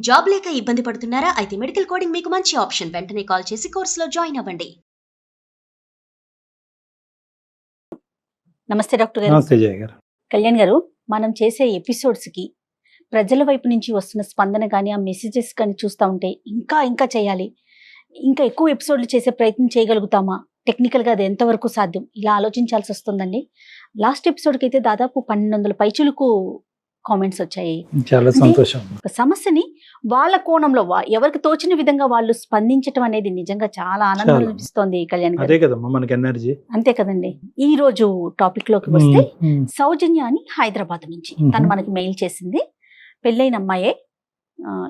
Job లేక ఇబ్బంది పడుతున్నారా? అయితే మెడికల్ కోడింగ్ మీకు మంచి ఆప్షన్. వెంటనే కాల్ చేసి కోర్సులో జాయిన్ అవ్వండి. నమస్తే డాక్టర్ గారు. నమస్తే జయ గారు. కళ్యాణ్ గారు, మనం చేసే ఎపిసోడ్స్కి ప్రజల వైపు నుంచి వస్తున్న స్పందన కానీ ఆ మెసేజెస్ కానీ చూస్తూ ఉంటే ఇంకా చేయాలి, ఇంకా ఎక్కువ ఎపిసోడ్లు చేసే ప్రయత్నం చేయగలుగుతామా, టెక్నికల్గా అది ఎంతవరకు సాధ్యం, ఇలా ఆలోచించాల్సి వస్తుందండి. లాస్ట్ ఎపిసోడ్కి అయితే దాదాపు 1200 పైచులకు కామెంట్స్ వచ్చాయి. చాలా సంతోషం. ఒక సమస్యని వాళ్ళ కోణంలో ఎవరికి తోచిన విధంగా వాళ్ళు స్పందించడం అనేది నిజంగా చాలా ఆనందం అనిపిస్తోంది కళ్యాణ్ గారు. అదే కదమ్మా మనకి ఎనర్జీ. అంతే కదండి. ఈ రోజు టాపిక్ లోకి వస్తే సౌజన్య అని హైదరాబాద్ నుంచి తను మనకి మెయిల్ చేసింది. పెళ్ళైన అమ్మాయే,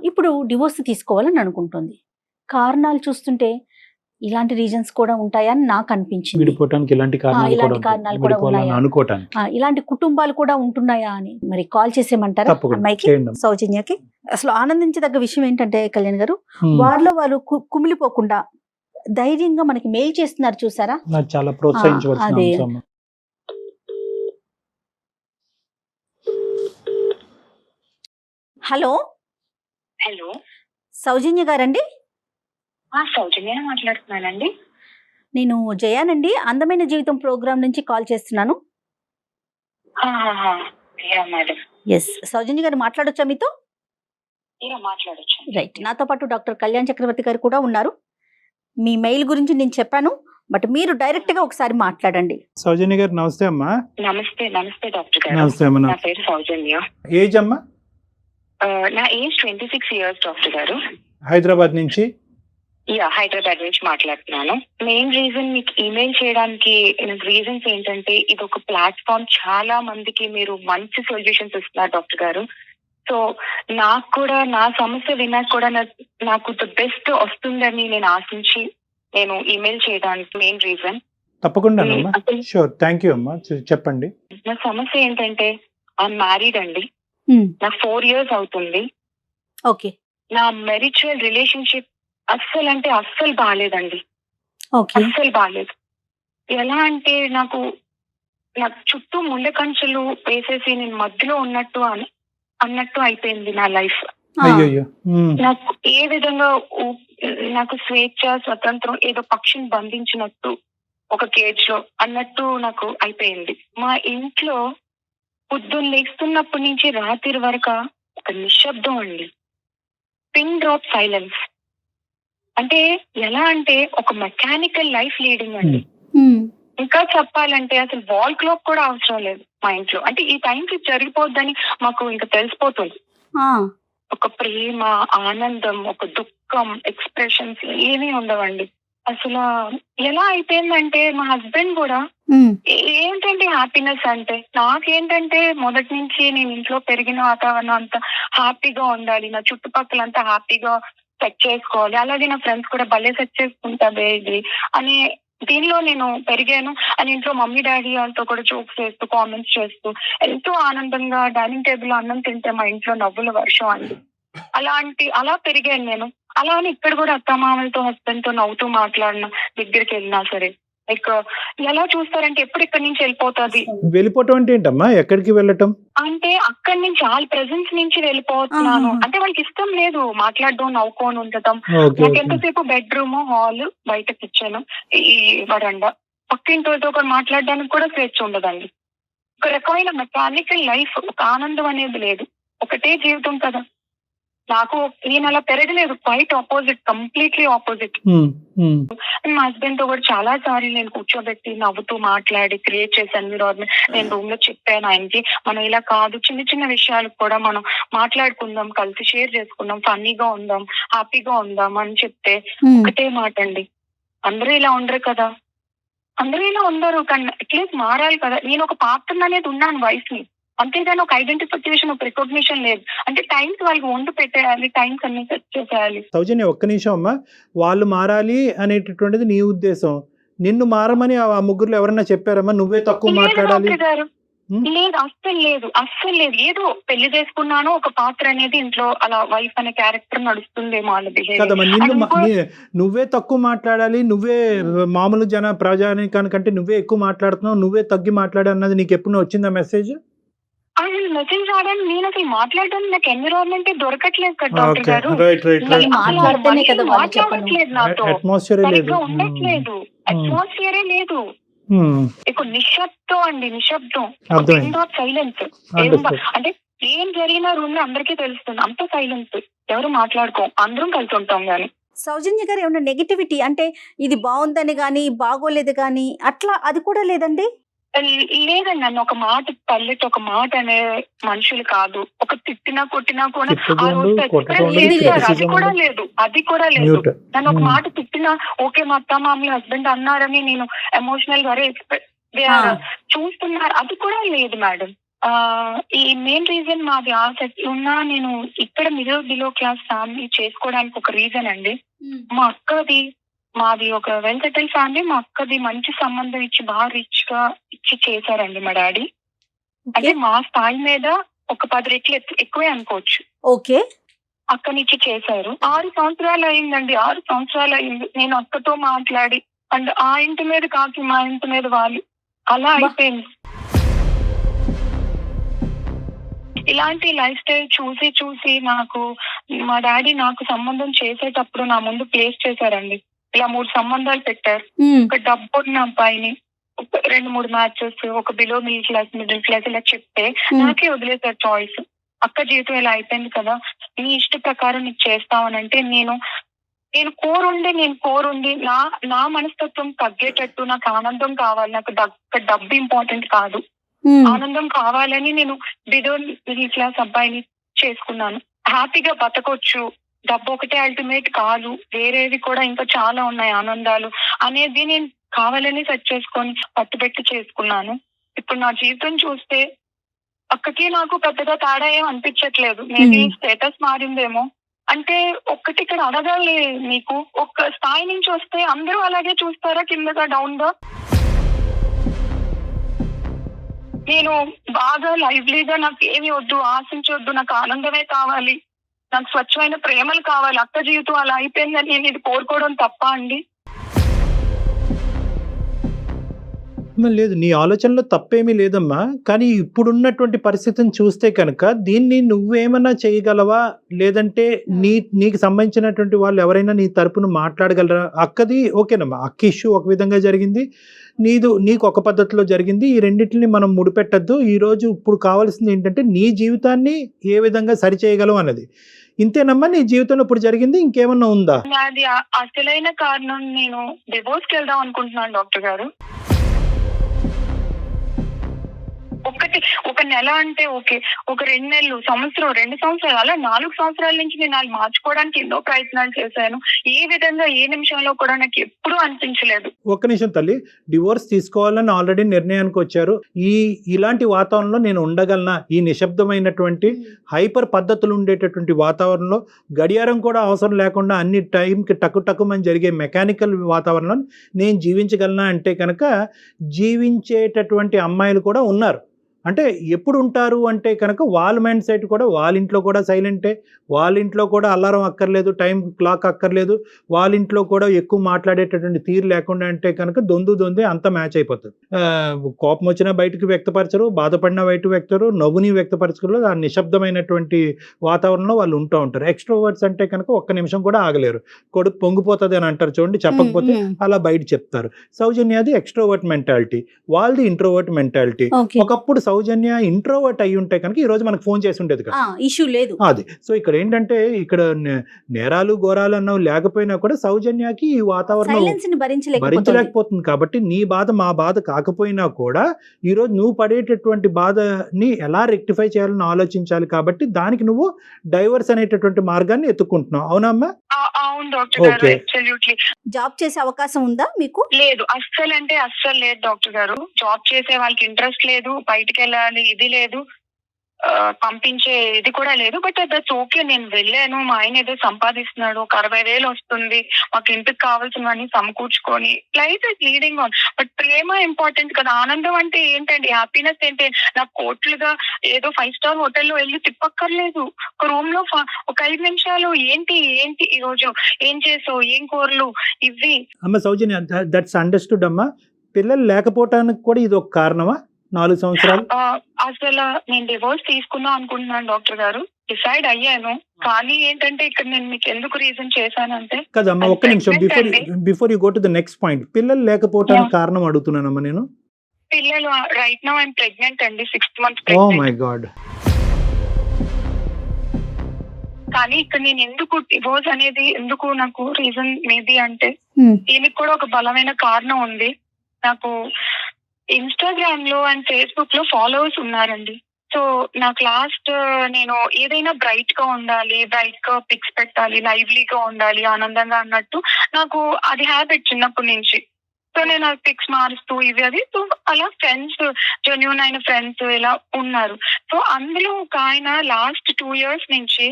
ఇప్పుడు డివోర్స్ తీసుకోవాలని అనుకుంటుంది. కారణాలు చూస్తుంటే ఇలాంటి రీజన్స్ కూడా ఉంటాయని నాకు అనిపించింది. విడిపోవడానికి ఇలాంటి కారణాలు కూడా ఉన్నాయా, ఇలాంటి కుటుంబాలు కూడా ఉంటున్నాయా అని. మరి కాల్ చేసేయమంటారా అమ్మాయికి, సౌజన్యకి? అసలు ఆనందించదగ్గ విషయం ఏంటంటే కళ్యాణ్ గారు, వారిలో వారు కుమిలిపోకుండా ధైర్యంగా మనకి మెయిల్ చేస్తున్నారు చూసారా, చాలా ప్రోత్సహించవలసిన. హలో హలో, సౌజన్య గారండి? సౌజన్య మాట్లాడుతున్నానండి. నేను జయానండి, అందమైన జీవితం ప్రోగ్రామ్ నుంచి కాల్ చేస్తున్నాను. ఎస్, సౌజన్య గారు మాట్లాడొచ్చా మీతో? మాట్లాడొచ్చు. రైట్, నాతో పాటు డాక్టర్ కళ్యాణ్ చక్రవర్తి గారు కూడా ఉన్నారు. మీ మెయిల్ గురించి నేను చెప్పాను, బట్ మీరు డైరెక్ట్ గా ఒకసారి మాట్లాడండి. సౌజన్య గారు నమస్తే అమ్మా. నమస్తే డాక్టర్ గారు. నమస్తే అమ్మా. నా పేరు సౌజన్య. ఏజ్ అమ్మా? నా ఏజ్ 26 years డాక్టర్ గారు. హైదరాబాద్ నుంచి? హైదరాబాద్ నుంచి మాట్లాడుతున్నాను. మెయిన్ రీజన్ మీకు ఈమెయిల్ చేయడానికి రీజన్స్ ఏంటంటే, ఇది ఒక ప్లాట్ఫామ్, చాలా మందికి మీరు మంచి సొల్యూషన్స్ ఇస్తున్నారు డాక్టర్ గారు. సో నాకు కూడా నా సమస్య విన్నాక కూడా నాకు ద బెస్ట్ వస్తుందని నేను ఆశించి నేను ఈమెయిల్ చేయడానికి మెయిన్ రీజన్. తప్పకుండా షూర్, థ్యాంక్ యూ అమ్మా. చెప్పండి. నా సమస్య ఏంటంటే, ఐఎమ్ మ్యారీడ్ అండి. నాకు 4 years అవుతుంది. ఓకే. నా మెరిచువల్ రిలేషన్షిప్ అస్సలు బాగాలేదండి. అస్సలు బాగాలేదు. ఎలా అంటే, నాకు చుట్టూ ముండకంచెలు వేసేసి నేను మధ్యలో అన్నట్టు అయిపోయింది నా లైఫ్. నాకు ఏ విధంగా నాకు స్వేచ్ఛ, స్వతంత్రం ఏదో పక్షిని బంధించినట్టు ఒక కేజ్ లో అన్నట్టు నాకు అయిపోయింది. మా ఇంట్లో పొద్దున్న లేస్తున్నప్పటి నుంచి రాత్రి వరకు ఒక నిశ్శబ్దం అండి. Pin drop silence. అంటే ఎలా అంటే, ఒక మెకానికల్ లైఫ్ లీడింగ్ అండి. ఇంకా చెప్పాలంటే అసలు వాల్ క్లాక్ కూడా అవసరం లేదు మా ఇంట్లో. అంటే ఈ టైంకి జరిగిపోద్దని మాకు ఇంకా తెలిసిపోతుంది. ఒక ప్రేమ, ఆనందం, ఒక దుఃఖం, ఎక్స్ప్రెషన్స్ ఏమీ ఉండవండి. అసలు ఎలా అయిపోయిందంటే, మా హస్బెండ్ కూడా ఏంటంటే హ్యాపీనెస్ అంటే, నాకేంటంటే మొదటి నుంచి నేను ఇంట్లో పెరిగిన వాతావరణం అంతా హ్యాపీగా ఉండాలి, నా చుట్టుపక్కల అంతా హ్యాపీగా సెట్ చేసుకోవాలి, అలాగే నా ఫ్రెండ్స్ కూడా భలే సెట్ చేసుకుంటా బేబీ అని దీనిలో నేను పెరిగాను. అని ఇంట్లో మమ్మీ డాడీ వాళ్ళతో కూడా జోక్స్ చేస్తూ, కామెంట్స్ చేస్తూ ఎంతో ఆనందంగా డైనింగ్ టేబుల్ అన్నం తింటే మా ఇంట్లో నవ్వుల వర్షం అండి. అలా పెరిగాను నేను. అలా అని ఇక్కడ కూడా అత్తమామలతో, హస్బెండ్ తో నవ్వుతూ మాట్లాడిన, దగ్గరికి వెళ్ళినా సరే ఎలా చూస్తారంటే ఎప్పుడు ఇక్కడి నుంచి వెళ్ళిపోవటం అంటే ఏంటమ్మా? ఎక్కడికి వెళ్ళటం అంటే, అక్కడి నుంచి వాళ్ళ ప్రెజెన్స్ నుంచి వెళ్ళిపోతున్నాను. అంటే వాళ్ళకి ఇష్టం లేదు మాట్లాడడం, నవ్వుకొని ఉండటం. నాకు ఎంతసేపు బెడ్రూమ్, హాల్, బయట కిచెన్, ఈ వరండా, పక్కింటితో కూడా మాట్లాడడానికి కూడా స్వేచ్ఛ ఉండదండి. ఒక రకమైన మెకానికల్ లైఫ్, ఒక ఆనందం అనేది లేదు. ఒకటే జీవితం కదా. నాకు నేను అలా పెరగలేదు, క్వైట్ ఆపోజిట్, కంప్లీట్లీ ఆపోజిట్. మా హస్బెండ్ తో కూడా చాలా సార్లు నేను కూర్చోబెట్టి నవ్వుతూ మాట్లాడి క్రియేట్ చేశాను. నేను రూమ్ లో చెప్పాను ఆయనకి, మనం ఇలా కాదు, చిన్న చిన్న విషయాలు కూడా మనం మాట్లాడుకుందాం, కలిసి షేర్ చేసుకుందాం, ఫన్నీగా ఉందాం, హ్యాపీగా ఉందాం అని చెప్తే ఒకటే మాట అండి, అందరూ ఇలా ఉండరు కదా, అందరూ ఇలా ఉండరు, కానీ అట్లీస్ట్ మారాలి కదా. నేను ఒక పాత్ర అనేది ఉన్నాను వైఫ్ ని, అంతేగాని ఒక ఐడెంటిఫికేషన్, ఒక రికగ్నిషన్ లేదు. అంటే టైమ్స్ వాళ్ళకి వండు పెట్టేయాలి, టైమ్స్ అన్ని సెట్ చేసేయాలి. సౌజన్య, ఒక్క నిమిషం అమ్మా. వాళ్ళు మారాలి అనేటటువంటిది నీ ఉద్దేశం. నిన్ను మారమని ఆ ముగ్గురులో ఎవరన్నా చెప్పారమ్మా? నువ్వే తక్కువ మాట్లాడాలి? లేదు, అస్సలు లేదు. ఏదో పెళ్లి చేసుకున్నాను, ఒక పాత్ర అనేది ఇంట్లో అలా వైఫ్ అనే క్యారెక్టర్ నడుస్తుందేమో వాళ్ళ బిహేవియర్. నువ్వే తక్కువ మాట్లాడాలి, నువ్వే మామూలు ప్రజానికానికంటే నువ్వే ఎక్కువ మాట్లాడుతున్నావు, నువ్వే తగ్గి మాట్లాడాలి అన్నది నీకు ఎప్పుడు వచ్చిందా మెసేజ్? అసలు మెసేజ్ రావడానికి నేను అసలు మాట్లాడడానికి నాకు ఎన్విరాన్మెంట్ దొరకట్లేదు కదా డాక్టర్ ఓకే, గారు. రైట్ రైట్ మళ్ళీ రైట్. మాట్లాడితేనే కదా వాళ్ళు మాట్లాడట్లేదు నాతో, అట్మాస్ఫియర్ లేదు. సరిగ్గా ఉండట్లేదు, అట్మాస్ఫియరే లేదు. ఇక నిశ్శబ్దం అండి, నిశ్శబ్దం, అర్థమైంది. సైలెన్స్. Understood. అంటే ఏం జరిగినా రూమ్ లో అందరికీ తెలుస్తుంది, అంత సైలెన్స్, ఎవరు మాట్లాడుకోం, అందరం కలిసి ఉంటాం గానీ. సౌజన్య గారు ఏమన్నా నెగిటివిటీ అంటే ఇది బాగుందని గానీ బాగోలేదు గానీ అట్లా అది కూడా లేదండి? లేదండి, నన్ను ఒక మాట పల్లెట్ ఒక మాట అనే మనుషులు కాదు. ఒక తిట్టినా కొట్టినా కూడా ఆ రోజు అది కూడా లేదు, అది కూడా లేదు. నన్ను ఒక మాట తిట్టినా ఓకే మా అత్త మామూలు హస్బెండ్ అన్నారని నేను ఎమోషనల్ గా చూస్తున్నారు, అది కూడా లేదు మేడం. ఈ మెయిన్ రీజన్ మాది ఆసక్తి ఉన్నా నేను ఇక్కడ బిలో క్లాస్ ఫ్యామిలీ చేసుకోవడానికి ఒక రీజన్ అండి. మా అక్కది మాది ఒక వెల్ సెటిల్ ఫ్యామిలీ. మా అక్కది మంచి సంబంధం ఇచ్చి బాగా రిచ్ గా ఇచ్చి చేశారండి మా డాడీ. అంటే మా స్థాయి మీద ఒక 10 రెట్లు ఎక్కువే అనుకోవచ్చు. ఓకే, అక్కనిచ్చి చేశారు. 6 సంవత్సరాలు అయిందండి, 6 సంవత్సరాలు అయింది నేను అక్కతో మాట్లాడి. అండ్ ఆ ఇంటి మీద కాకి మా ఇంటి మీద వాళ్ళు అలా అయిపోయింది. ఇలాంటి లైఫ్ స్టైల్ చూసి చూసి నాకు మా డాడీ నాకు సంబంధం చేసేటప్పుడు నా ముందు ప్లేస్ చేశారండి. ఇలా 3 సంబంధాలు పెట్టారు. ఒక డబ్బు ఉన్న అబ్బాయిని, 2-3 మ్యాచెస్, ఒక బిలో మిడిల్ క్లాస్ ఇలా చెప్తే నాకే వదిలేసారు చాయిస్. అక్క జీవితం ఇలా అయిపోయింది కదా, నీ ఇష్ట ప్రకారం నీకు చేస్తావనంటే నేను కోరుండి నా మనస్తత్వం తగ్గేటట్టు నాకు ఆనందం కావాలి, నాకు డబ్బు ఇంపార్టెంట్ కాదు, ఆనందం కావాలని నేను బిలో మిడిల్ క్లాస్ అబ్బాయిని చేసుకున్నాను. హ్యాపీగా బతకొచ్చు, డబ్బు ఒకటే అల్టిమేట్ కాదు, వేరేవి కూడా ఇంకా చాలా ఉన్నాయి ఆనందాలు అనేది నేను కావాలని సెట్ చేసుకొని పట్టుబెట్టి చేసుకున్నాను. ఇప్పుడు నా జీవితం చూస్తే అక్కకి నాకు పెద్దగా తేడా ఏం అనిపించట్లేదు. మేబీ స్టేటస్ మారిందేమో. అంటే ఒక్కటి ఇక్కడ అడగాలి, మీకు ఒక స్థాయి నుంచి వస్తే అందరూ అలాగే చూస్తారా కిందగా డౌన్ గా? నేను బాగా లైవ్లీగా నాకు ఏమి వద్దు, ఆశించొద్దు, నాకు ఆనందమే కావాలి, నాకు స్వచ్ఛమైన ప్రేమలు కావాలి, అక్క జీవితం అలా అయిపోయిందని నేను ఇది కోరుకోవడం తప్ప అండి? లేదు, నీ ఆలోచనలో తప్పేమీ లేదమ్మా. కానీ ఇప్పుడున్నటువంటి పరిస్థితిని చూస్తే కనుక దీన్ని నువ్వేమన్నా చేయగలవా, లేదంటే నీకు సంబంధించినటువంటి వాళ్ళు ఎవరైనా నీ తరపున మాట్లాడగలరా? అక్కది ఓకేనమ్మా, అక్క ఇష్యూ ఒక విధంగా జరిగింది, నీకు ఒక పద్ధతిలో జరిగింది. ఈ రెండింటిని మనం ముడిపెట్టద్దు. ఈరోజు ఇప్పుడు కావాల్సింది ఏంటంటే నీ జీవితాన్ని ఏ విధంగా సరిచేయగలవు అన్నది. ఇంతేనమ్మా నీ జీవితంలో ఇప్పుడు జరిగింది, ఇంకేమన్నా ఉందా? అది అసలైన కారణం నేను డివోర్స్కి వెళ్దాం అనుకుంటున్నాను డాక్టర్ గారు. ఒక నెల అంటే ఓకే, ఒక 2 నెలలు, సంవత్సరం, 2 సంవత్సరాలు, అలా 4 సంవత్సరాల నుంచి నేను వాళ్ళు మార్చుకోవడానికి ఎన్నో ప్రయత్నాలు చేశాను. ఏ విధంగా ఏ నిమిషంలో కూడా నాకు ఎప్పుడూ అనిపించలేదు. ఒక్క నిమిషం తల్లి, డివోర్స్ తీసుకోవాలని ఆల్రెడీ నిర్ణయానికి వచ్చారు. ఇలాంటి వాతావరణంలో నేను ఉండగలనా? ఈ నిశ్శబ్దమైనటువంటి హైపర్ పద్ధతులు ఉండేటటువంటి వాతావరణంలో, గడియారం కూడా అవసరం లేకుండా అన్ని టైంకి టక్కుమని జరిగే మెకానికల్ వాతావరణంలో నేను జీవించగలనా అంటే కనుక జీవించేటటువంటి అమ్మాయిలు కూడా ఉన్నారు. అంటే ఎప్పుడు ఉంటారు అంటే కనుక వాళ్ళ మైండ్ సెట్ కూడా వాళ్ళ ఇంట్లో కూడా సైలెంటే, వాళ్ళ ఇంట్లో కూడా అలారం అక్కర్లేదు, టైం క్లాక్ అక్కర్లేదు, వాళ్ళ ఇంట్లో కూడా ఎక్కువ మాట్లాడేటటువంటి తీరు లేకుండా అంటే కనుక దొందే అంతా మ్యాచ్ అయిపోతుంది. కోపం వచ్చినా బయటకు వ్యక్తపరచరు, బాధపడినా బయటకు వ్యక్తరు, నవ్వుని వ్యక్తపరచరు. ఆ నిశ్శబ్దమైనటువంటి వాతావరణంలో వాళ్ళు ఉంటూ ఉంటారు. ఎక్స్ట్రోవర్ట్స్ అంటే కనుక ఒక్క నిమిషం కూడా ఆగలేరు. కొడుకు పొంగిపోతుంది అని అంటారు చూడండి, చెప్పకపోతే అలా బయట చెప్తారు. సౌజన్యది ఎక్స్ట్రోవర్ట్ మెంటాలిటీ, వాళ్ళది ఇంట్రోవర్ట్ మెంటాలిటీ. ఒకప్పుడు సౌజన్య ఇంట్రోవర్ట్ అయి ఉంటే కనుక ఈ రోజు మనకు ఫోన్ చేసి ఉండేది కదా, ఇష్యూ లేదు. అది సో ఇక్కడ ఏంటంటే ఇక్కడ నేరాలు ఘోరాలు అన్నవి లేకపోయినా కూడా సౌజన్యకి ఈ వాతావరణం భరించలేకపోతుంది. కాబట్టి నీ బాధ మా బాధ కాకపోయినా కూడా ఈ రోజు నువ్వు పడేటటువంటి బాధని ఎలా రెక్టిఫై చేయాలని ఆలోచించాలి. కాబట్టి దానికి నువ్వు డైవర్స్ అనేటటువంటి మార్గాన్ని ఎత్తుకుంటున్నావు. అవునమ్మా? అవును డాక్టర్ గారు, అబ్సల్యూట్లీ. జాబ్ చేసే అవకాశం ఉందా మీకు? లేదు, అస్సలు లేదు డాక్టర్ గారు. జాబ్ చేసే వాళ్ళకి ఇంట్రెస్ట్ లేదు, బయటికి వెళ్ళాలి ఇది లేదు, పంపించే ఇది కూడా లేదు. బట్ దట్స్ ఓకే, నేను వెళ్ళాను, మా ఆయన ఏదో సంపాదిస్తున్నాడు, ఒక 60,000 వస్తుంది, మాకు ఇంటికి కావాల్సినవన్నీ సమకూర్చుకొని life is leading on. But ప్రేమ ఇంపార్టెంట్ కదా. ఆనందం అంటే ఏంటండి, హ్యాపీనెస్ ఏంటి? నాకు కోట్లుగా ఏదో 5 స్టార్ హోటల్లో వెళ్ళి తిప్పక్కర్లేదు, ఒక రూమ్ లో ఒక 5 నిమిషాలు ఏంటి ఈ రోజు ఏం చేసావు, ఏం కూరలు, ఇవి. అమ్మ సౌజన్య, దట్స్ అండర్స్టూడ్ అమ్మా. పిల్లలు లేకపోవటానికి కూడా ఇది ఒక కారణమా? 4 సంవత్సరాలు? అసలు నేను డివోర్స్ తీసుకుందాం అనుకుంటున్నాను డాక్టర్ గారు, డిసైడ్ అయ్యాను. కానీ ఏంటంటే ఇక్కడ నేను మీకు ఎందుకు రీజన్ చేశానంటే, కదమ్మా, ఒక్క నిమిషం, before you go to the next point, పిల్లలు లేకపోవడానికి కారణం అడుగుతున్నానమ్మా నేను. పిల్లలు రైట్ నౌ ఐఎమ్ ప్రెగ్నెంట్ అండి, 6th month ఓ ప్రెగ్నెంట్. My god. కానీ ఇక్కడ నేను ఎందుకు డివోర్స్ అనేది ఎందుకు నాకు రీజన్ మేబీ అంటే దీనికి కూడా ఒక బలమైన కారణం ఉంది. నాకు ఇన్స్టాగ్రామ్ లో అండ్ ఫేస్బుక్ లో ఫాలోవర్స్ ఉన్నారండి. సో నాకు లాస్ట్ నేను ఏదైనా బ్రైట్ గా ఉండాలి, బ్రైట్ గా పిక్స్ పెట్టాలి, లైవ్లీగా ఉండాలి, ఆనందంగా అన్నట్టు నాకు అది హ్యాబిట్ చిన్నప్పటి నుంచి. సో నేను ఆ పిక్స్ మారుస్తూ ఇవి అది, సో అలా ఫ్రెండ్స్, జెన్యూన్ అయిన ఫ్రెండ్స్ ఇలా ఉన్నారు. సో అందులో ఒక ఆయన లాస్ట్ 2 years నుంచి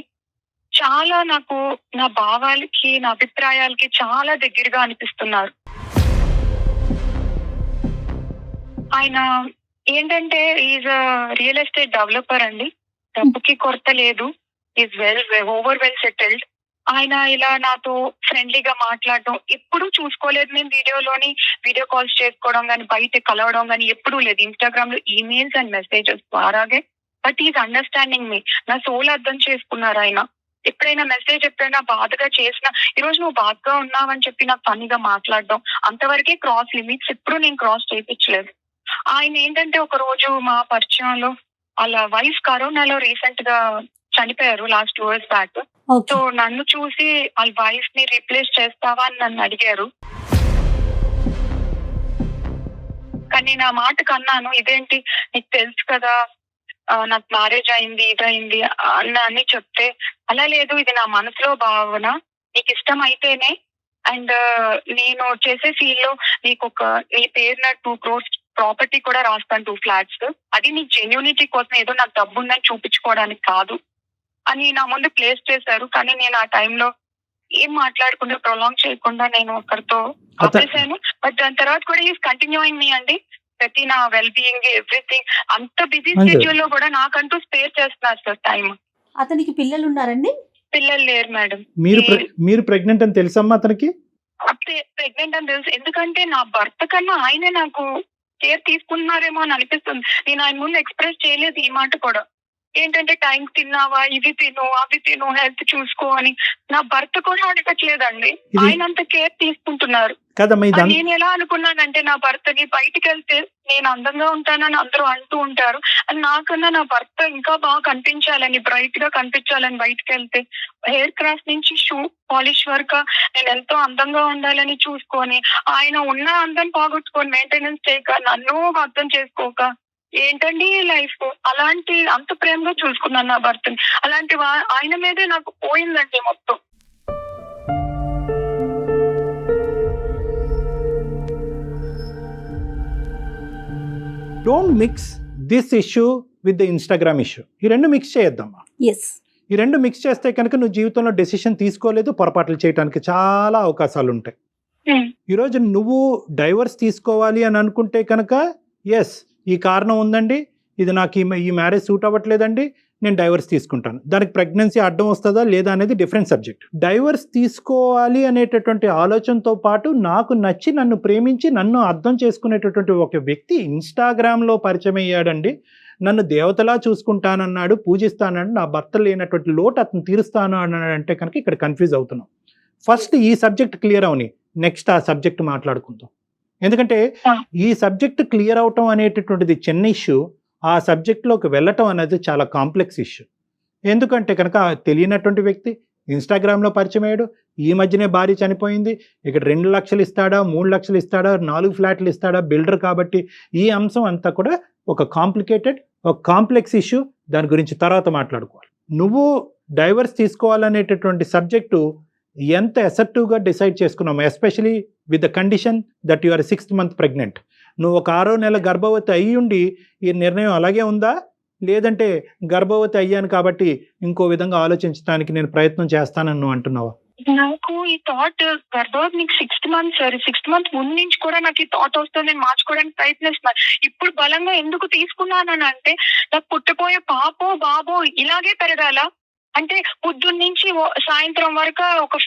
చాలా నాకు నా భావాలకి, నా అభిప్రాయాలకి చాలా దగ్గరగా అనిపిస్తున్నారు. ఆయన ఏంటంటే ఈజ్ రియల్ ఎస్టేట్ డెవలపర్ అండి, డబ్బుకి కొరత లేదు, ఈజ్ ఓవర్ వెల్ సెటిల్డ్. ఆయన ఇలా నాతో ఫ్రెండ్లీగా మాట్లాడడం ఎప్పుడూ చూసుకోలేదు. నేను వీడియో కాల్స్ చేసుకోవడం కానీ, బయట కలవడం కానీ ఎప్పుడూ లేదు. ఇన్స్టాగ్రామ్ లో ఈమెయిల్స్ అండ్ మెసేజెస్ ద్వారాగే. బట్ ఈజ్ అండర్స్టాండింగ్ మీ, నా సోల్ అర్థం చేసుకున్నారు ఆయన. ఎప్పుడైనా మెసేజ్ ఎప్పుడైనా బాధగా చేసినా, ఈ రోజు నువ్వు బాధగా ఉన్నావని చెప్పి నాకు ఫన్నీగా మాట్లాడడం, అంతవరకే క్రాస్ లిమిట్స్. ఎప్పుడు నేను క్రాస్ చేయించలేదు. ఆయన ఏంటంటే ఒక రోజు మా పరిచయంలో వాళ్ళ వైఫ్ కరోనాలో రీసెంట్ గా చనిపోయారు, లాస్ట్ 2 years బ్యాక్. సో నన్ను చూసి వాళ్ళ వైఫ్ ని రీప్లేస్ చేస్తావా అని నన్ను అడిగారు. కానీ నా మాటకు అన్నాను, ఇదేంటి నీకు తెలుసు కదా నాకు మ్యారేజ్ అయింది, ఇదైంది అని చెప్తే, అలా లేదు, ఇది నా మనసులో భావన, నీకు ఇష్టం అయితేనే, అండ్ నేను చేసే ఫీల్డ్ లో నీకు నీ పేరున 2 crores ప్రాపర్టీ కూడా రాస్తాను, 2 flats. అది నీ జెన్యూనిటీ కోసం, ఏదో నాకు డబ్బు ఉందని చూపించుకోవడానికి కాదు అని నా ముందు ప్లేస్ చేశారు. కానీ నేను ఆ టైంలో ఏం మాట్లాడకుండా, ప్రొలాంగ్ చేయకుండా నేను ఒకరితో ఆపేశాను. బట్ దాని తర్వాత కూడా ఈజ్ కంటిన్యూయింగ్ మీ అండి, ప్రతి నా వెల్ బీయింగ్ ఎవ్రీథింగ్. అంత బిజీ షెడ్యూల్ లో కూడా నాకంటూ స్పేర్ చేస్తున్నారు సార్ టైం. అతనికి పిల్లలు ఉన్నారండి? పిల్లలు లేరు మేడం. మీరు ప్రెగ్నెంట్ అని తెలుసమ్మా అతనికి? ప్రెగ్నెంట్ అని తెలుసు, ఎందుకంటే నా భర్త కన్నా ఆయనే నాకు కేర్ తీసుకున్నారేమో అని అనిపిస్తుంది. నేను ఆయన ముందు ఎక్స్ప్రెస్ చేయలేదు ఈ మాట కూడా. ఏంటంటే టైం తిన్నావా, ఇవి తిను, అవి తిను, హెల్త్ చూసుకో అని నా భర్త కూడా అడగట్లేదండి. ఆయన అంత కేర్ తీసుకుంటున్నారు. నేను ఎలా అనుకున్నానంటే, నా భర్తని బయటికి వెళ్తే నేను అందంగా ఉంటానని అందరూ అంటూ ఉంటారు, అని నాకన్నా నా భర్త ఇంకా బాగా కనిపించాలని, బ్రైట్ గా కనిపించాలని బయటకు వెళ్తే, హెయిర్ క్రాఫ్ట్ నుంచి షూ పాలిష్ వరకు నేను ఎంతో అందంగా ఉండాలని చూసుకొని, ఆయన ఉన్న అందం పోగొట్టుకొని మెయింటెనెన్స్ చేయక, నన్ను అర్థం చేసుకోక, ఏంటండి లైఫ్. అలాంటి అంత ప్రేమగా చూసుకున్నాను నా భర్తని. అలాంటి ఆయన మీదే నాకు పోయిందండి మొత్తం. Don't mix this issue with the Instagram issue. ఈ రెండు మిక్స్ చేయొద్దమ్మా. ఈ రెండు మిక్స్ చేస్తే కనుక నువ్వు జీవితంలో డెసిషన్ తీసుకోలేదు, పొరపాట్లు చేయడానికి చాలా అవకాశాలు ఉంటాయి. ఈరోజు నువ్వు డైవర్స్ తీసుకోవాలి అని అనుకుంటే కనుక, ఎస్ ఈ కారణం ఉందండి, ఇది నాకు ఈ మ్యారేజ్ సూట్ అవ్వట్లేదండి, నేను డైవర్స్ తీసుకుంటాను. దానికి ప్రెగ్నెన్సీ అడ్డం వస్తుందా లేదా అనేది డిఫరెంట్ సబ్జెక్ట్. డైవర్స్ తీసుకోవాలి అనేటటువంటి ఆలోచనతో పాటు నాకు నచ్చి, నన్ను ప్రేమించి, నన్ను అర్థం చేసుకునేటటువంటి ఒక వ్యక్తి ఇన్స్టాగ్రామ్లో పరిచయం అయ్యాడండి. నన్ను దేవతలా చూసుకుంటానన్నాడు, పూజిస్తానన్నాడు, నా భర్త లేనటువంటి లోటు అతను తీరుస్తాను అన్నాడు అంటే కనుక ఇక్కడ కన్ఫ్యూజ్ అవుతున్నాం. ఫస్ట్ ఈ సబ్జెక్ట్ క్లియర్ అవని, నెక్స్ట్ ఆ సబ్జెక్ట్ మాట్లాడుకుందాం. ఎందుకంటే ఈ సబ్జెక్ట్ క్లియర్ అవటం అనేటటువంటిది చిన్న ఇష్యూ, ఆ సబ్జెక్ట్లోకి వెళ్ళటం అనేది చాలా కాంప్లెక్స్ ఇష్యూ. ఎందుకంటే కనుక తెలియనటువంటి వ్యక్తి ఇన్స్టాగ్రామ్లో పరిచయం అయ్యాడు, ఈ మధ్యనే భార్య చనిపోయింది, ఇక్కడ 2 లక్షలు ఇస్తాడా, 3 లక్షలు ఇస్తాడా, 4 ఫ్లాట్లు ఇస్తాడా, బిల్డర్ కాబట్టి ఈ అంశం అంతా కూడా ఒక కాంప్లికేటెడ్, ఒక కాంప్లెక్స్ ఇష్యూ. దాని గురించి తర్వాత మాట్లాడుకోవాలి. నువ్వు డైవర్స్ తీసుకోవాలనేటటువంటి సబ్జెక్టు ఎంత అసర్టివ్గా డిసైడ్ చేసుకున్నాము, especially with the condition that you are 6th month pregnant. నువ్వు ఒక 6వ నెల గర్భవతి అయ్యి ఉండి ఈ నిర్ణయం అలాగే ఉందా, లేదంటే గర్భవతి అయ్యాను కాబట్టి ఇంకో విధంగా ఆలోచించడానికి నేను ప్రయత్నం చేస్తానని నువ్వు అంటున్నావా? నాకు ఈ థాట్ గర్భవతి నీకు 6th month sorry 6th month ముందు నుంచి కూడా నాకు ఈ థాట్ వస్తుంది, నేను మార్చుకోవడానికి ప్రయత్నిస్తున్నాను. ఇప్పుడు బలంగా ఎందుకు తీసుకున్నానని అంటే, నాకు పుట్టపోయే పాపో బాబో ఇలాగే పెరగాల అంటే, పొద్దున్న నుంచి సాయంత్రం వరకు ఒక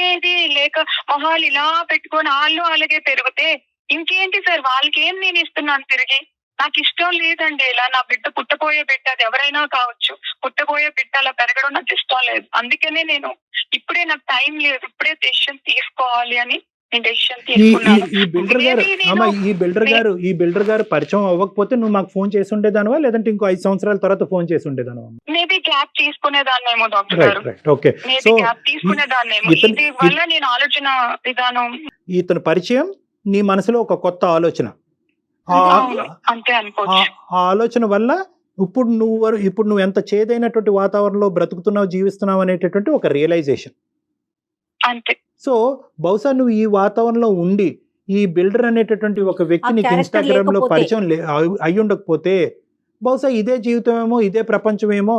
ఏది లేక మొహాలు ఇలా పెట్టుకొని వాళ్ళు అలాగే పెరిగితే ఇంకేంటి సార్, వాళ్ళకి ఏం నేను ఇస్తున్నాను తిరిగి? నాకు ఇష్టం లేదండి. ఇలా నా బిడ్డ పుట్టబోయే బిడ్డ, అది ఎవరైనా కావచ్చు, పుట్టబోయే బిడ్డ అలా పెరగడం నాకు ఇష్టం లేదు. అందుకనే నేను ఇప్పుడే నాకు టైం లేదు, ఇప్పుడే డెసిషన్ తీసుకోవాలి అని నేను డెసిషన్ తీసుకున్నాను. ఈ బిల్డర్ గారు అమ్మ, ఈ బిల్డర్ గారు పరిచయం అవ్వకపోతే నువ్వు మాకు ఫోన్ చేసి ఉండేదానివా, లేదంటే ఇంకో 5 సంవత్సరాల తర్వాత ఫోన్ చేసి ఉండేదానివా? మేబీ గ్యాప్ తీసుకునేదాన్నేమో డాక్టర్ గారు. Right, okay. మేబీ గ్యాప్ తీసుకునేదాన్నేమో. ఇది వల్ల నేను ఆలోచన విధానం, ఇతని పరిచయం నీ మనసులో ఒక కొత్త ఆలోచన, అంతే అనుకోవచ్చు. ఆ ఆలోచన వల్ల ఇప్పుడు నువ్వు ఎంత చేదైనటువంటి వాతావరణంలో బ్రతుకుతున్నావు, జీవిస్తున్నావు అనేటటువంటి ఒక రియలైజేషన్ అంతే. సో బహుశా నువ్వు ఈ వాతావరణంలో ఉండి ఈ బిల్డర్ అనేటటువంటి ఒక వ్యక్తి నీకు ఇన్స్టాగ్రామ్ లో పరిచయం అయి ఉండకపోతే బహుశా ఇదే జీవితమేమో, ఇదే ప్రపంచమేమో,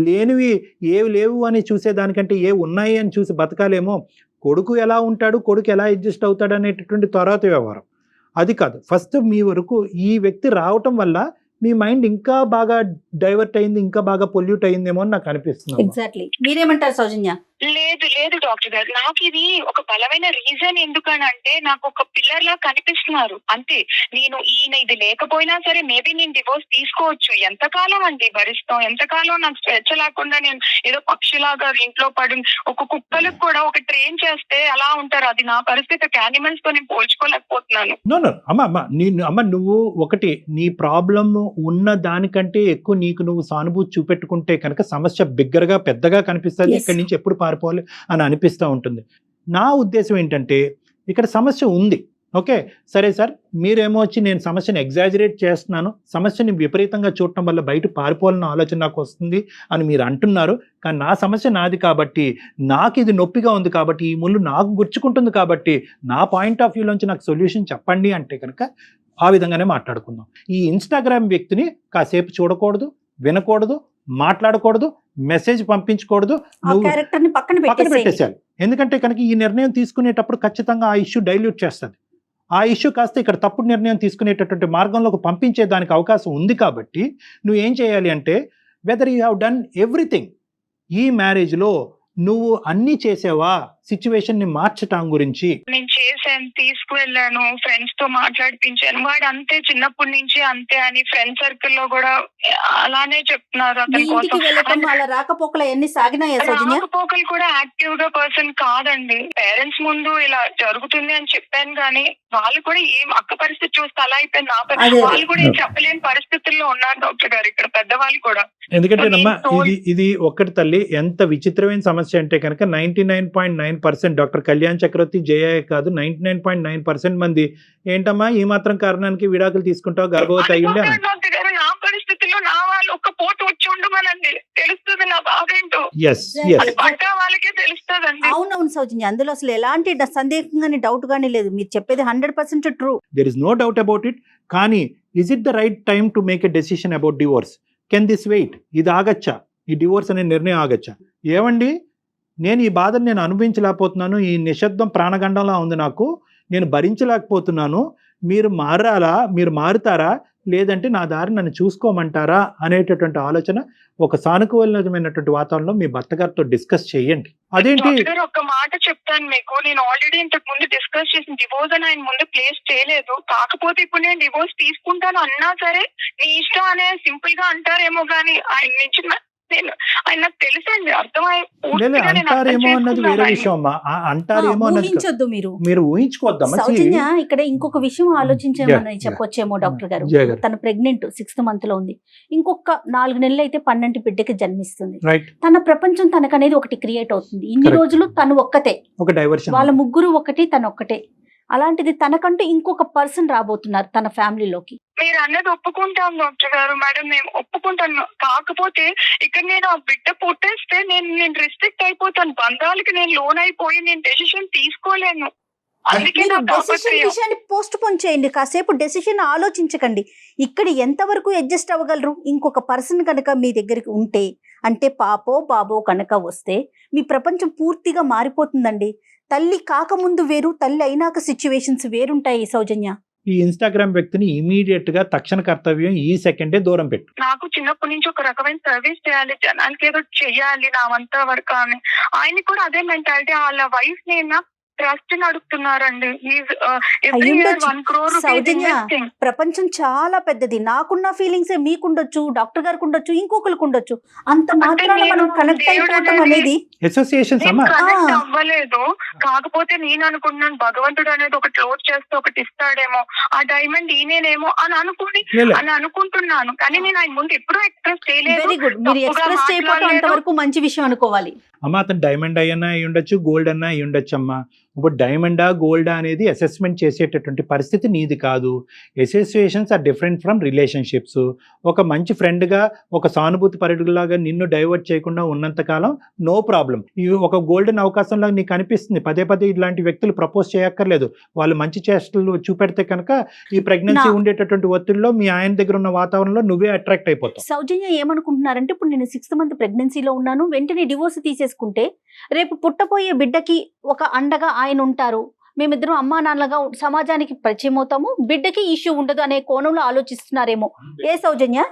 లేనివి ఏవి లేవు అని చూసేదానికంటే ఏ ఉన్నాయి అని చూసి బతకాలేమో. కొడుకు ఎలా ఉంటాడు, కొడుకు ఎలా అడ్జస్ట్ అవుతాడు అనేటటువంటి తర్వాత వ్యవహారం అది కాదు. ఫస్ట్ మీ వరకు ఈ వ్యక్తి రావటం వల్ల మీ మైండ్ ఇంకా బాగా డైవర్ట్ అయింది, ఇంకా బాగా పొల్యూట్ అయిందేమో అని నాకు అనిపిస్తుంది. ఎగ్జాక్ట్లీ. మీరేమంటారు సౌజన్య? లేదు డాక్టర్ గారు, నాకు ఇది ఒక బలమైన రీజన్. ఎందుకనంటే నాకు ఒక పిల్లర్ లా కనిపిస్తున్నారు అంతే. నేను ఈయన ఇది లేకపోయినా సరే మేబీ నేను డివోర్స్ తీసుకోవచ్చు. ఎంతకాలం అండి భరిస్తాం, ఎంతకాలం నాకు స్వేచ్ఛ లేకుండా నేను ఏదో పక్షిలాగా ఇంట్లో పడి, ఒక కుక్కలకు కూడా ఒక ట్రైన్ చేస్తే అలా ఉంటారు. అది నా పరిస్థితి. యానిమల్స్ తో నేను పోల్చుకోలేకపోతున్నాను. అమ్మ నువ్వు ఒకటి, నీ ప్రాబ్లం ఉన్న దానికంటే ఎక్కువ నీకు నువ్వు సానుభూతి చూపెట్టుకుంటే కనుక సమస్య బిగ్గరగా పెద్దగా కనిపిస్తుంది. ఇక్కడి నుంచి ఎప్పుడు పారిపోవాలి అని అనిపిస్తూ ఉంటుంది. నా ఉద్దేశం ఏంటంటే ఇక్కడ సమస్య ఉంది, ఓకే సరే సార్, మీరేమో వచ్చి నేను సమస్యను ఎగ్జాజరేట్ చేస్తున్నాను, సమస్యని విపరీతంగా చూడటం వల్ల బయట పారిపోవాలన్న ఆలోచన నాకు వస్తుంది అని మీరు అంటున్నారు. కానీ నా సమస్య నాది కాబట్టి, నాకు ఇది నొప్పిగా ఉంది కాబట్టి, ఈ ముళ్ళు నాకు గుచ్చుకుంటుంది కాబట్టి, నా పాయింట్ ఆఫ్ వ్యూలోంచి నాకు సొల్యూషన్ చెప్పండి అంటే కనుక ఆ విధంగానే మాట్లాడుకుందాం. ఈ ఇన్స్టాగ్రామ్ వ్యక్తిని కాసేపు చూడకూడదు, వినకూడదు, మాట్లాడకూడదు, మెసేజ్ పంపించకూడదు, పక్కన పెట్టేసేయాలి. ఎందుకంటే కనుక ఈ నిర్ణయం తీసుకునేటప్పుడు ఖచ్చితంగా ఆ ఇష్యూ డైల్యూట్ చేస్తుంది. ఆ ఇష్యూ కాస్త ఇక్కడ తప్పుడు నిర్ణయం తీసుకునేటటువంటి మార్గంలోకి పంపించే దానికి అవకాశం ఉంది. కాబట్టి నువ్వు ఏం చేయాలి అంటే, whether you have done everything, ఈ మ్యారేజ్లో నువ్వు అన్ని చేసావా సిచ్యువేషన్ ని మార్చటం గురించి? నేను చేశాను, తీసుకువెళ్ళాను, ఫ్రెండ్స్ తో మాట్లాడిపించాను. వాడు అంతే, చిన్నప్పటి నుంచి అంతే అని ఫ్రెండ్ సర్కిల్ లో కూడా అలానే చెప్తున్నారు. రాకపోకలు కూడా యాక్టివ్ గా పర్సన్ కాదండి. పేరెంట్స్ ముందు ఇలా జరుగుతుంది అని చెప్పాను కానీ వాళ్ళు కూడా ఏం అక్క పరిస్థితి చూస్తే అలా అయిపోయింది. వాళ్ళు కూడా ఏం చెప్పలేని పరిస్థితుల్లో ఉన్నారు డాక్టర్ గారు ఇక్కడ పెద్దవాళ్ళు కూడా. ఎందుకంటేనమ్మా ఇది ఒక్కటి తల్లి, ఎంత విచిత్రమైన సమస్య అంటే కనుక 99.9% డాక్టర్ కళ్యాణ్ చక్రవర్తి జయ కాదు, 99.9% మంది ఏంటమ్మా ఈ మాత్రం కారణానికి విడాకులు తీసుకుంటావు, గర్భవతి అయ్యి ఉండే. నా పరిస్థితుల్లో నా వాళ్ళు ఒక్క పోటు వచ్చి ఉండమనండి, తెలుస్తుంది నా బాధ ఏంటో. వాళ్ళకే తెలుస్తుందండి. అవునవును సౌజన్య, అందులో అసలు ఎలాంటి సందేహం గానీ డౌట్ గానీ లేదు. మీరు చెప్పేది 100% true. There is no doubt about it. కానీ is it the right time to make a decision about divorce? Can this wait? ఇది ఆగచ్చా? ఈ డివోర్స్ అనే నిర్ణయం ఆగచ్చా? ఏమండి, నేను ఈ బాధను నేను అనుభవించలేకపోతున్నాను, ఈ నిశ్శబ్దం ప్రాణగండంలా ఉంది నాకు, నేను భరించలేకపోతున్నాను, మీరు మారాలా, మీరు మారుతారా, లేదంటే నా దారి నన్ను చూసుకోమంటారా అనేటటువంటి ఆలోచన ఒక సానుకూలమైనటువంటి వాతావరణంలో మీ భర్త గారితో డిస్కస్ చేయండి. అదేంటి ఒక మాట చెప్తాను మీకు, నేను ఆల్రెడీ ఇంతకు ముందు డిస్కస్ చేసిన డివోర్స్ అని ఆయన ముందు ప్లేస్ చేయలేదు. కాకపోతే ఇప్పుడు నేను డివోర్స్ తీసుకుంటాను అన్నా సరే నీ ఇష్టం అనే సింపుల్ గా అంటారేమో గానీ ఆయన నుంచి ఆయన నాకు తెలుసండి, అంటారేమో అన్నది వేరే విషయం అమ్మా. అంటారేమో ఊహించొద్దు, మీరు ఊహించుకోవద్దమ్మా. సౌజన్య ఇక్కడ ఇంకొక విషయం ఆలోచించామని చెప్పొచ్చేమో డాక్టర్ గారు. తన ప్రెగ్నెంట్ 6th month లో ఉంది. ఇంకొక 4 నెలలు అయితే 12 బిడ్డకి జన్మిస్తుంది. తన ప్రపంచం తనకనేది ఒకటి క్రియేట్ అవుతుంది. ఇన్ని రోజులు తను ఒక్కతే, ఒక డైవర్షన్, వాళ్ళ ముగ్గురు ఒకటి, తను ఒక్కటే. అలాంటిది తనకంటూ ఇంకొక పర్సన్ రాబోతున్నారు తన ఫ్యామిలీలోకి. మీరు అన్నది ఒప్పుకుంటాం డాక్టర్ గారు, మేడం మేము ఒప్పుకుంటాను. కాకపోతే ఇక్కడ నేను ఆ బిడ్డ పుట్టేస్తే నేను రిస్ట్రిక్ట్ అయిపోతాను, బంధాలకి నేను లోన్ అయిపోయి నేను డెసిషన్ తీసుకోలేను. విషయాన్ని పోస్ట్ పోన్ చేయండి, కాసేపు డెసిషన్ ఆలోచించకండి. ఇక్కడ ఎంతవరకు అడ్జస్ట్ అవ్వగలరు? ఇంకొక పర్సన్ కనుక మీ దగ్గరికి ఉంటే, అంటే పాపో బాబో కనుక వస్తే మీ ప్రపంచం పూర్తిగా మారిపోతుందండి. తల్లి కాకముందు వేరు, తల్లి అయినాక సిచ్యువేషన్స్ వేరుంటాయి సౌజన్య. ఈ ఇన్స్టాగ్రామ్ వ్యక్తిని ఇమీడియట్ గా తక్షణ కర్తవ్యం ఈ సెకండే దూరం పెట్టు. నాకు చిన్నప్పటి నుంచి ఒక రకమైన సర్వీస్ చేయాలి, జనానికి ఏదో చెయ్యాలి నా వంత వరకు అని. ఆయన కూడా అదే మెంటాలిటీ. వాళ్ళ వైఫ్ నేను ట్రస్ట్ అడుగుతున్నారండి. ఎవ్రీ అయ్యుండొచ్చు. ఇయర్ 1 crore rupees సౌజన్య, investing. ప్రపంచం చాలా పెద్దది. నాకున్న ఫీలింగ్స్ మీకుండొచ్చు, డాక్టర్ గారికి ఉండొచ్చు, ఇంకొకరికి ఉండొచ్చు. అంత మాత్రాన నేను మనం కనెక్ట్ దేవుడు అయిపోవటం అనేది అసోసియేషన్స్ నేను అమ్మా. కనెక్ట్ ఆ. అవ్వలేదు. కాకపోతే నేను అనుకున్నాను భగవంతుడు అనేది ఒకటి క్లోజ్ చేస్తే ఒకటి ఇస్తాడేమో, ఆ డైమండ్ ఈయనేనేమో అని అనుకుంటున్నాను. కానీ నేను ఆయన ముందు ఎప్పుడూ ఎక్స్ప్రెస్ చేయలేదు. Very good. మీరు తప్పుగా ఎక్స్ప్రెస్ చేయకపోవడం మాట్లాడలేదు. అంతవరకు మంచి విషయం అనుకోవాలి. అమ్మ అతను డైమండ్ అయ్యన్నా అయి ఉండొచ్చు, గోల్డ్ అన్నా అయి ఉండొచ్చు అమ్మా. ఇప్పుడు డైమండా గోల్డా అనేది అసెస్మెంట్ చేసేటటువంటి పరిస్థితి నీది కాదు. Associations are different from relationships. ఒక మంచి ఫ్రెండ్గా, ఒక సానుభూతి పరుడులాగా నిన్ను డైవర్ట్ చేయకుండా ఉన్నంతకాలం నో ప్రాబ్లం. ఇవి ఒక గోల్డెన్ అవకాశంలాగా నీకు అనిపిస్తుంది. పదే పదే ఇలాంటి వ్యక్తులు ప్రపోజ్ చేయక్కర్లేదు. వాళ్ళు మంచి చేష్టలు చూపెడితే కనుక ఈ ప్రెగ్నెన్సీ ఉండేటటువంటి ఒత్తిడిలో మీ ఆయన దగ్గర ఉన్న వాతావరణంలో నువ్వే అట్రాక్ట్ అయిపోతావు. సౌజన్య ఏమనుకుంటున్నారంటే, ఇప్పుడు నేను 6th month ప్రెగ్నెన్సీలో ఉన్నాను, వెంటనే డివోర్స్ తీసేసుకుంటే రేపు పుట్టపోయే బిడ్డకి ఒక అండగా ఆయన ఉంటారు, మేమిద్దరం అమ్మా నాన్నలుగా సమాజానికి పరిచయం అవుతాము, బిడ్డకి ఇష్యూ ఉండదు అనే కోణంలో ఆలోచిస్తున్నారేమో. ఏ సౌజన్య?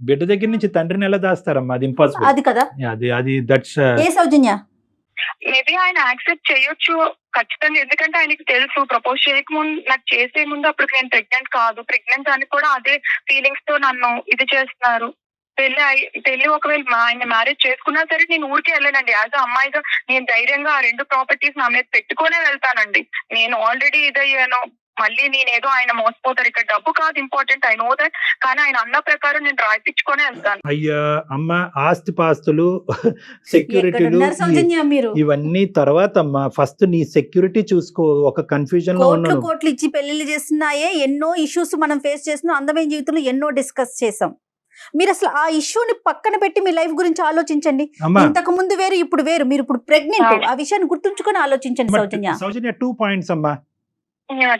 బిడ్డ దగ్గర నుంచి తండ్రిని ఎలా దాస్తారమ్మా? అది ఇంపాసిబుల్. అది కదా. అది దట్స్ ఏ సౌజన్య? మేబీ ఆయన యాక్సెప్ట్ చేయొచ్చు ఖచ్చితంగా. ఎందుకంటే ఆయనకి తెలుసు ప్రపోజ్ చేయకముందు, నాకు చేసే ముందు అప్పుడు నేను ప్రెగ్నెంట్ కాదు, ప్రెగ్నెంట్ అని కూడా అదే ఫీలింగ్స్ తో నన్ను ఇది చేస్తున్నారు. పెళ్లి ఒకవేళ ఆయన మ్యారేజ్ చేసుకున్నా సరే నేను ఊరికే వెళ్ళానండి. యాజ్ అమ్మాయిగా నేను ధైర్యంగా ఆ 2 ప్రాపర్టీస్ నా మీద పెట్టుకునే వెళ్తానండి. నేను ఆల్రెడీ ఇదయ్యాను. మళ్ళీ నేనేదో ఆయన మోసపోతారు, ఇక్కడ డబ్బు కాదు ఇంపార్టెంట్, ఐ నో దట్. కానీ ఆయన అన్న ప్రకారం నేను రాయిపించుకునే వెళ్తాను. అయ్యా అమ్మ, ఆస్తి పాస్తులు, సెక్యూరిటీలు, ఎక్కడున్నారు సౌజన్య మీరు? ఇవన్నీ తర్వాత అమ్మా. ఫస్ట్ నీ సెక్యూరిటీ చూసుకో. ఒక కన్ఫ్యూజన్ లో ఉన్నాను. కోట్లు ఇచ్చి పెళ్లిళ్ళు చేస్తున్నాయే, ఎన్నో ఇష్యూస్ మనం ఫేస్ చేస్తున్నాం. అందమైన జీవితంలో ఎన్నో డిస్కస్ చేసాం. మీరు అసలు ఆ ఇష్యూని పక్కన పెట్టి మీ లైఫ్ గురించి ఆలోచించండి. అమ్మా ఇంతకు ముందు వేరు, ఇప్పుడు వేరు. మీరు ఇప్పుడు ప్రెగ్నెంట్, ఆ విషయాన్ని గుర్తుంచుకొని ఆలోచించండి సౌజన్య. సౌజన్య 2 points అమ్మా.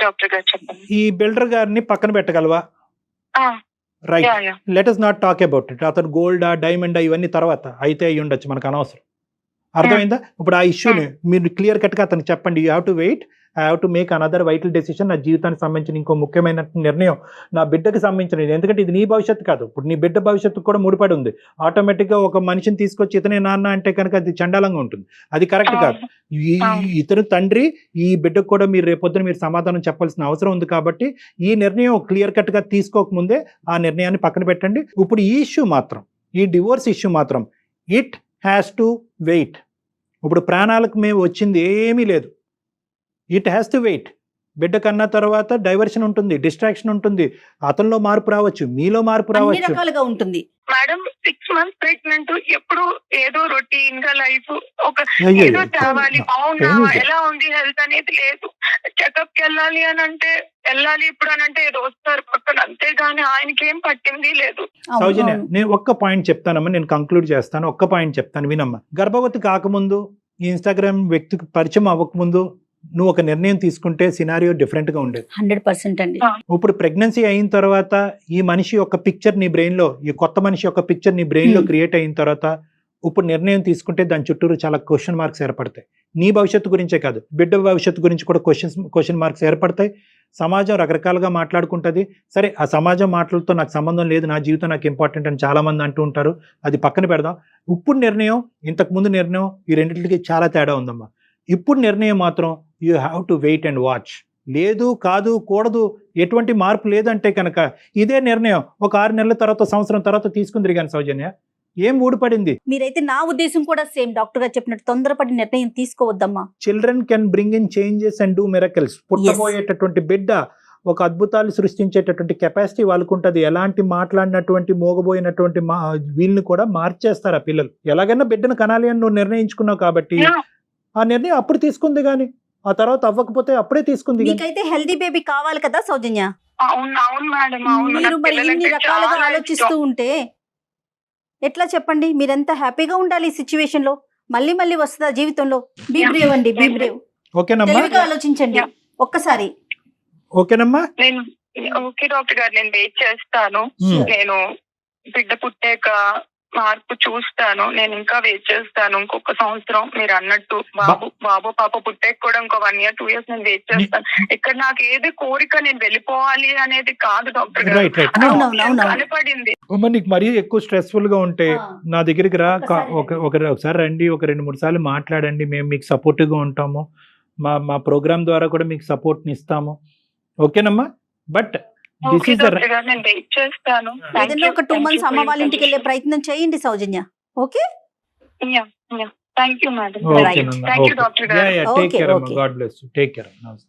డాక్టర్ గారు చెప్పండి. ఈ బిల్డర్ గారిని పక్కన పెట్టగలవా? Right, let us not talk about it. అతను గోల్డా డైమండా ఇవన్నీ తర్వాత అయితే అయ్యి ఉండొచ్చు, మనకు అనవసరం. అర్థమైందా? ఇప్పుడు ఆ ఇష్యూని మీరు క్లియర్ కట్ గా అతనికి చెప్పండి. You have to wait, I have to make another vital decision. నా జీవితానికి సంబంధించిన ఇంకో ముఖ్యమైన నిర్ణయం, నా బిడ్డకి సంబంధించినది. ఎందుకంటే ఇది నీ భవిష్యత్తు కాదు, ఇప్పుడు నీ బిడ్డ భవిష్యత్తు కూడా ముడిపడి ఉంది. ఆటోమేటిక్గా ఒక మనిషిని తీసుకొచ్చి ఇతనే నాన్న అంటే కనుక అది చండాలంగా ఉంటుంది. అది కరెక్ట్ కాదు. ఇతను తండ్రి, ఈ బిడ్డకు కూడా మీరు రేపొద్దున మీరు సమాధానం చెప్పాల్సిన అవసరం ఉంది. కాబట్టి ఈ నిర్ణయం క్లియర్ కట్ గా తీసుకోకముందే ఆ నిర్ణయాన్ని పక్కన పెట్టండి. ఇప్పుడు ఈ ఇష్యూ మాత్రం, ఈ డివోర్స్ ఇష్యూ మాత్రం ఇట్ హ్యాస్ టు వెయిట్. ఇప్పుడు ప్రాణాలకు మేము వచ్చింది ఏమీ లేదు. It has to wait. బిడ్డ కన్నా తర్వాత డైవర్షన్ ఉంటుంది, డిస్ట్రాక్షన్ ఉంటుంది, అతనిలో మార్పు రావచ్చు, మీలో మార్పు అన్ని రావచ్చు. రకాలుగా ఉంటుంది. మేడం 6 months ప్రెగ్నెంట్, ఎప్పుడు ఏదో రొటీన్ గా లైఫ్ ఒక అయ్యో, ఏదో తేవాలి, బాగున్నా ఏమీ లేదు. ఎలా ఉంది హెల్త్ అనేది లేదు. చెకప్ కి వెళ్ళాలి అని అంటే వెళ్ళాలి, ఇప్పుడు అని అంటే ఏదో వస్తారు పక్కన, అంతేగాని ఆయనకి ఏం పట్టింది లేదు. అవును, సౌజన్య, అవును. నేను ఒక్క పాయింట్ చెప్తానమ్మా, నేను కంక్లూడ్ చేస్తాను. ఒక్క పాయింట్ చెప్తాను వినమ్మా. గర్భవతి కాకముందు, ఈ ఇన్స్టాగ్రామ్ వ్యక్తికి పరిచయం అవ్వకముందు నువ్వు ఒక నిర్ణయం తీసుకుంటే సినారియో డిఫరెంట్ గా ఉండేది. 100% అండి. ఇప్పుడు ప్రెగ్నెన్సీ అయిన తర్వాత ఈ మనిషి యొక్క పిక్చర్ నీ బ్రెయిన్ లో, ఈ కొత్త మనిషి యొక్క పిక్చర్ నీ బ్రెయిన్ లో క్రియేట్ అయిన తర్వాత ఇప్పుడు నిర్ణయం తీసుకుంటే దాని చుట్టూరు చాలా క్వశ్చన్ మార్క్స్ ఏర్పడతాయి. నీ భవిష్యత్తు గురించే కాదు, బిడ్డ భవిష్యత్తు గురించి కూడా క్వశ్చన్ మార్క్స్ ఏర్పడతాయి. సమాజం రకరకాలుగా మాట్లాడుకుంటుంది. సరే, ఆ సమాజం మాటలతో నాకు సంబంధం లేదు, నా జీవితం నాకు ఇంపార్టెంట్ అని చాలా మంది అంటూ ఉంటారు. అది పక్కన పెడదాం. ఇప్పుడు నిర్ణయం, ఇంతకు ముందు నిర్ణయం, ఈ రెండింటికి చాలా తేడా ఉందమ్మా. ఇప్పుడు నిర్ణయం మాత్రం you have to wait and watch. లేదు, కాదు, కూడదు, ఎటువంటి మార్పు లేదంటే కనుక ఇదే నిర్ణయం ఒక 6 నెలల తర్వాత, సంవత్సరం తర్వాత తీసుకుంది కానీ సౌజన్య ఏం ఊడిపడింది. మీరైతే నా ఉద్దేశం కూడా సేమ్ డాక్టర్ గారు చెప్పినట్టు తొందరపడి నిర్ణయం తీసుకోవద్దమ్మా. Children can bring in changes and do miracles. పుట్టబోయేటటువంటి బిడ్డ ఒక అద్భుతాలు సృష్టించేటటువంటి కెపాసిటీ వాళ్ళకు ఉంటుంది. ఎలాంటి మాట్లాడినటువంటి మోగబోయినటువంటి వీళ్ళని కూడా మార్చేస్తారు ఆ పిల్లలు. ఎలాగైనా బిడ్డను కనాలి అని నువ్వు నిర్ణయించుకున్నావు కాబట్టి ఆ నిర్ణయం అప్పుడు తీసుకుంది, కానీ ఆ తర్వాత అవ్వకపోతే అప్పుడే తీసుకుంది. మీకైతే హెల్దీ బేబీ కావాలి కదా సౌజన్య? అవును అవును మేడం, అవును. మీరు నాకు మరి ఇన్ని పిల్లలంటే రకాలుగా చాలా ఆలోచిస్తూ ఇష్టం. ఉంటే ఎట్లా చెప్పండి? మీరెంత హ్యాపీగా ఉండాలి ఈ సిచ్యువేషన్ లో. మళ్ళీ మళ్ళీ వస్తుందా జీవితంలో? బీ బ్రేవ్ అండి, బీ బ్రేవ్. ఓకేనమ్మా, తెలివిగా ఆలోచించండి ఒక్కసారి. ఓకేనమ్మా. నేను ఓకే డాక్టర్ గారు, నేను వెయిట్ చేస్తాను. నేను బిడ్డ పుట్టాక మార్పు చూస్తాను. నేను ఇంకా వెయిట్ చేస్తాను ఇంకొక సంవత్సరం. మీరు అన్నట్టు బాబు పాప పుట్టాక కూడా ఇంకో 1 year 2 years నేను వెయిట్ చేస్తాను. ఇక్కడ నాకు ఏది కోరిక నేను వెళ్ళిపోవాలి అనేది కాదు డాక్టర్ గారు, రైట్ రైట్. కనపడింది. నీకు మరీ ఎక్కువ స్ట్రెస్ఫుల్ గా ఉంటే నా దగ్గరికి రా, ఒక్కసారి ఒకసారి రండి, ఒక 2-3 సార్లు మాట్లాడండి, మేము మీకు సపోర్టివ్ గా ఉంటాము. మా ప్రోగ్రామ్ ద్వారా కూడా మీకు సపోర్ట్ని ఇస్తాము. ఓకేనమ్మా? But this okay is doctor గారు, నేను వెయిట్ చేస్తాను. ఏదైనా ఒక 2 months అమ్మ వాళ్ళ ఇంటికి వెళ్ళే ప్రయత్నం చేయండి Soujanya. Okay, thank you madam. Right. ఓకేనమ్మా. Thank you, okay. doctor గారు. టేక్ Okay, కేర్ అమ్మా. okay. God bless you. Take care. నమస్తే.